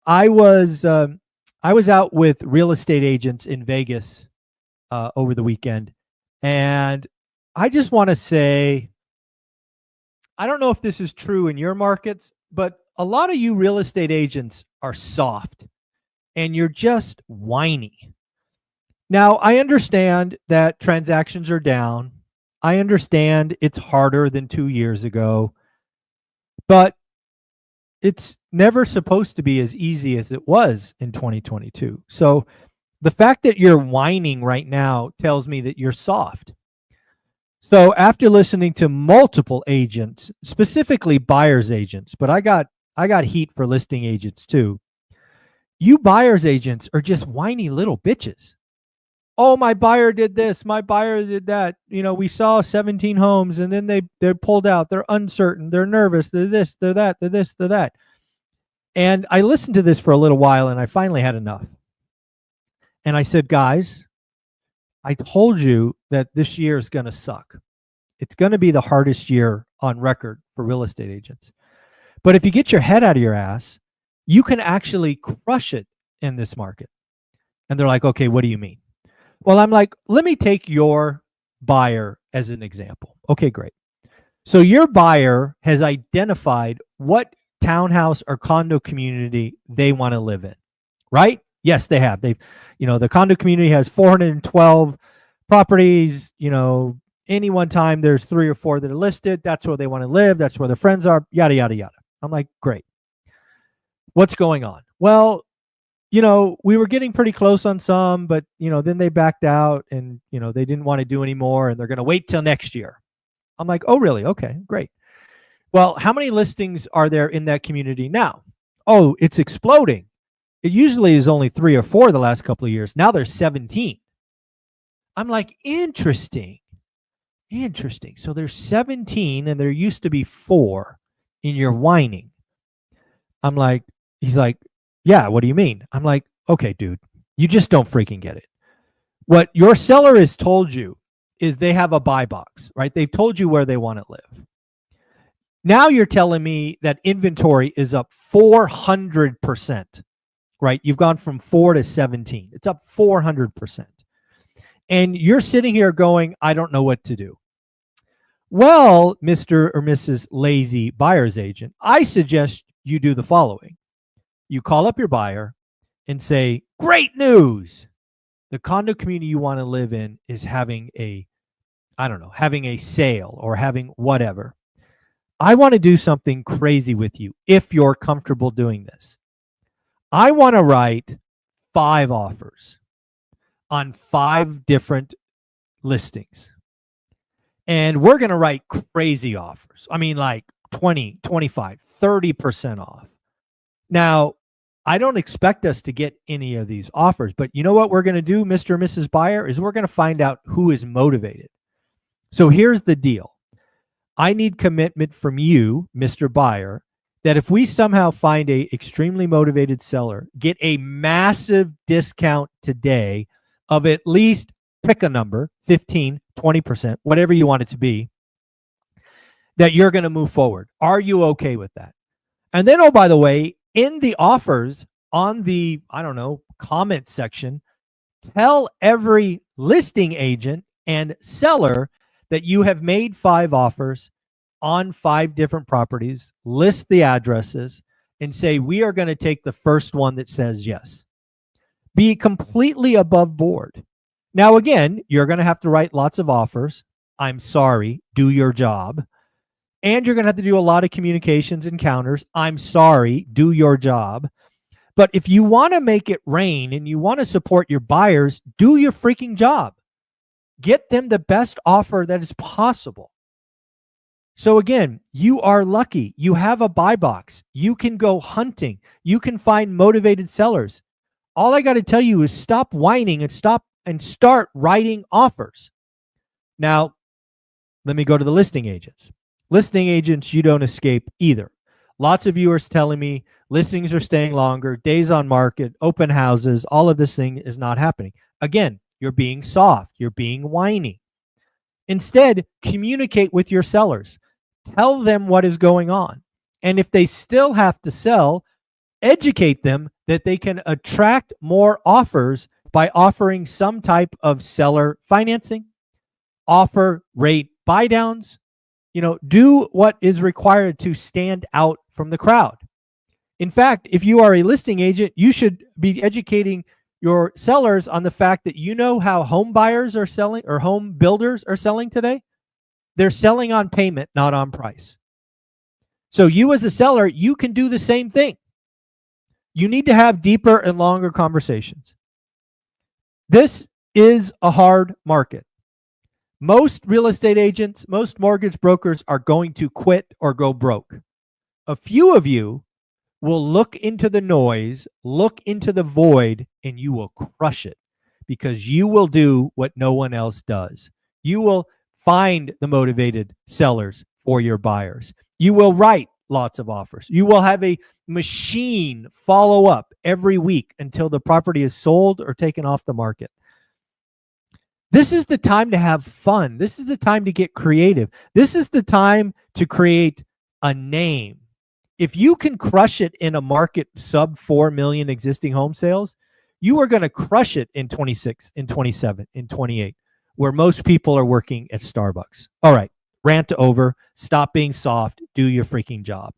I was out with real estate agents in Vegas over the weekend, and I just want to say, I don't know if this is true in your markets, but a lot of you real estate agents are soft and you're just whiny. Now, I understand that transactions are down. I understand it's harder than 2 years ago, but it's never supposed to be as easy as it was in 2022. So the fact that you're whining right now tells me that you're soft. So after listening to multiple agents, specifically buyers agents, but I got heat for listing agents too. You buyers agents are just whiny little bitches. Oh, my buyer did this, my buyer did that. We saw 17 homes and then they're pulled out. They're uncertain, they're nervous, they're this, they're that, they're this, they're that. And I listened to this for a little while and I finally had enough. And I said, guys, I told you that this year is going to suck. It's going to be the hardest year on record for real estate agents. But if you get your head out of your ass, you can actually crush it in this market. And they're like, okay, what do you mean? Well, I'm like, let me take your buyer as an example. Okay, great. So your buyer has identified what townhouse or condo community they want to live in, right? Yes, they have. The condo community has 412 properties. Any one time there's 3 or 4 that are listed. That's where they want to live. That's where their friends are, yada, yada, yada. I'm like, great. What's going on? Well, we were getting pretty close on some, but, then they backed out and, they didn't want to do anymore and they're going to wait till next year. I'm like, oh, really? Okay, great. Well, how many listings are there in that community now? Oh, it's exploding. It usually is only 3 or 4 the last couple of years. Now there's 17. I'm like, interesting. So there's 17 and there used to be 4 in your whining. I'm like, he's like, yeah, what do you mean? I'm like, okay, dude, you just don't freaking get it. What your seller has told you is they have a buy box, right? They've told you where they want to live. Now you're telling me that inventory is up 400%, right? You've gone from 4 to 17. It's up 400%. And you're sitting here going, I don't know what to do. Well, Mr. or Mrs. Lazy Buyer's Agent, I suggest you do the following. You call up your buyer and say, great news. The condo community you want to live in is having having a sale or having whatever. I want to do something crazy with you if you're comfortable doing this. I want to write 5 offers on 5 different listings. And we're going to write crazy offers. I mean, like 20, 25, 30% off. Now, I don't expect us to get any of these offers, but you know what we're going to do, Mr. or Mrs. Buyer, is we're going to find out who is motivated. So here's the deal. I need commitment from you, Mr. Buyer, that if we somehow find a extremely motivated seller, get a massive discount today of at least, pick a number, 15, 20%, whatever you want it to be, that you're going to move forward. Are you okay with that? And then, oh, by the way, in the offers on the, comment section, tell every listing agent and seller that you have made 5 offers on 5 different properties, list the addresses, and say, we are going to take the first one that says yes. Be completely above board. Now, again, you're going to have to write lots of offers. I'm sorry, do your job. And you're going to have to do a lot of communications and counters. I'm sorry, do your job. But if you want to make it rain and you want to support your buyers, do your freaking job. Get them the best offer that is possible. So again, you are lucky. You have a buy box. You can go hunting. You can find motivated sellers. All I got to tell you is stop whining and start writing offers. Now, let me go to the listing agents. Listing agents, you don't escape either. Lots of viewers telling me listings are staying longer, days on market, open houses, all of this thing is not happening. Again, you're being soft. You're being whiny. Instead, communicate with your sellers. Tell them what is going on. And if they still have to sell, educate them that they can attract more offers by offering some type of seller financing, offer rate buy downs, do what is required to stand out from the crowd. In fact, if you are a listing agent, you should be educating your sellers on the fact that how home buyers are selling or home builders are selling today. They're selling on payment, not on price. So you as a seller, you can do the same thing. You need to have deeper and longer conversations. This is a hard market. Most real estate agents, most mortgage brokers are going to quit or go broke. A few of you will look into the noise, look into the void, and you will crush it because you will do what no one else does. You will find the motivated sellers for your buyers. You will write lots of offers. You will have a machine follow up every week until the property is sold or taken off the market. This is the time to have fun. This is the time to get creative. This is the time to create a name. If you can crush it in a market sub 4 million existing home sales, you are going to crush it in 26, in 27, in 28, where most people are working at Starbucks. All right, rant over. Stop being soft. Do your freaking job.